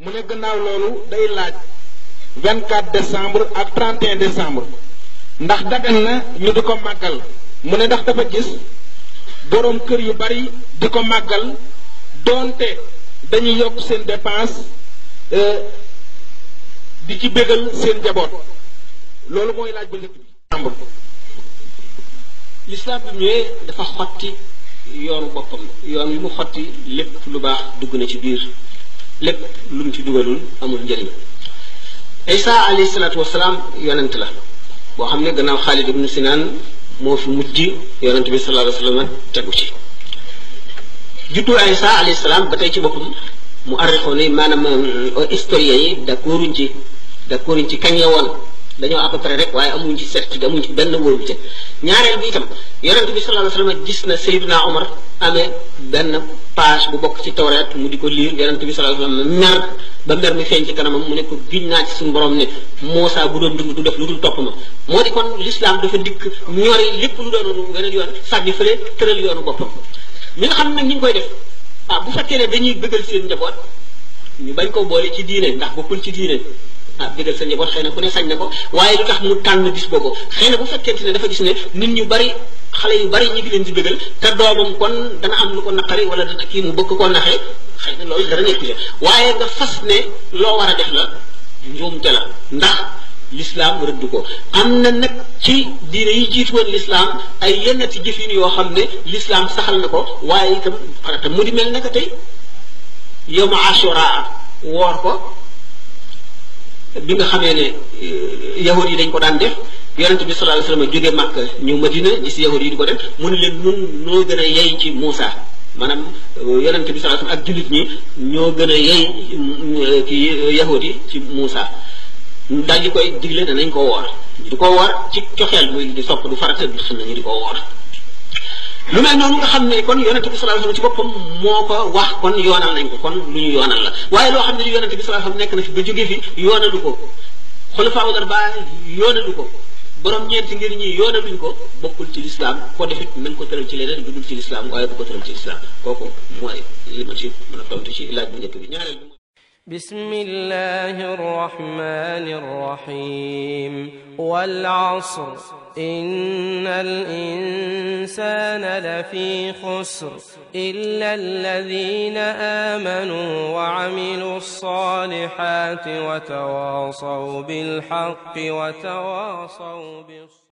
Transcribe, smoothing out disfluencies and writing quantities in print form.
mu ne gannaaw loolu day laaj 24 décembre ak 31 décembre ndax dagan na ñu di ko màggal mu ne ndax dafa gis boroom kër yu bari di ko màggal doonte dañuy yokk seen dépense di ci bégal seen njaboot loolu mooy laaj bu njëkk bi. lislaam bi ñëwee dafa xotti yoonu boppam yoon wi mu xotti lépp lu baax dugg na ci biir lépp lu mu ci dugalul amul njëriñ. Isa alayhi salaatu wasalaam yonent la boo xam ne gannaaw Xaalid ibnu Sinaan moo fi mujj yonent bi sallallahu alayhi wa sallam tegu ci juddu Isa alayhi salaam ba tey ci boppam mu arrixoo ne maanaam historiens yi d'accorduñ ci kañ la woon dañoo à peu près rek waaye amuñ ci certitude amuñ ci benn wóorute ñaareel bi itam yonent bi sallallahu alayhi wa sallam gis na Seydina Omar amee benn page bu bokk ci tawreet mu di ko liir yonent bi sallallahu alayhi wa sallam mer ba mer mi feeñ ci kanamam mu ne ko giñ naa ci suñu borom ne Muusaa bu doon dund du def lu dul topp ma moo di kon l'islam dafa dikk ñori lépp lu doon weneen yoon sànni fële tëral yoonu boppam ñi nga xam nag ñu ngi koy def bu fekkee ne dañuy bëggal seen njaboot ñu bañ ko boole ci diine ndax bokkul ci diine bëggal sa njaboot xëy na ku ne sañ na ko waaye lu tax mu tànn bis boobu xëy na bu fekkente ne dafa gis ne nit ñu bari xale yu bari ñu ngi leen di bëggal te doomam kon dana am lu ko naqari wala dana kii mu bëgg koo naxee xëy na loolu dara nekku ci waaye nga fas ne loo war a def la njuumte la ndax l'islam rëdd ko am na nag ci diine yi jiitu woon l'islam ay yennati jëfin yoo xam ne l'islam saxal na ko waaye itam farata mu di mel naka tey yow ma ashura woor ko bi nga xamee ne yahud yi dañ ko daan def yonent bi sallallahu alayhi wasallam jóge Makka ñëw Madina gis yahud yi di ko def mu ne leen nun noo gën a yey ci Muusa maanaam yonent bi sallallahu alayhi wasallam ak jullit ñi ñoo gën a yey ci yahud yi ci Muusa daal di koy digle danañ ko woor di ko woor ci coxeel muy di sopp du farata bi xam nañu di ko woor lu mel noonu nga xam ne kon yonent bi sallallahu alayhi wasallam ci boppam moo ko wax kon yoonal nañ ko kon lu ñu yoonal la waaye loo xam ne yonent bi sallallahu alayhi wasallam nekk na fi ba jóge fi yoonalu ko xulafaa'ul arbaa yoonalu ko borom ñeenti ngir ñi yoonaluñ ko bokkul ci lislaam ko defit nañ ko tëral ci leneen bu dul ci lislaam waaye bu ko tëral ci lislaam kooku mooy li ma ci mën a tontu ci laaj bu njëkk bi ñaareel bi بسم الله الرحمن الرحيم والعصر إن الإنسان لفي خسر إلا الذين آمنوا وعملوا الصالحات وتواصوا بالحق وتواصوا بالصبر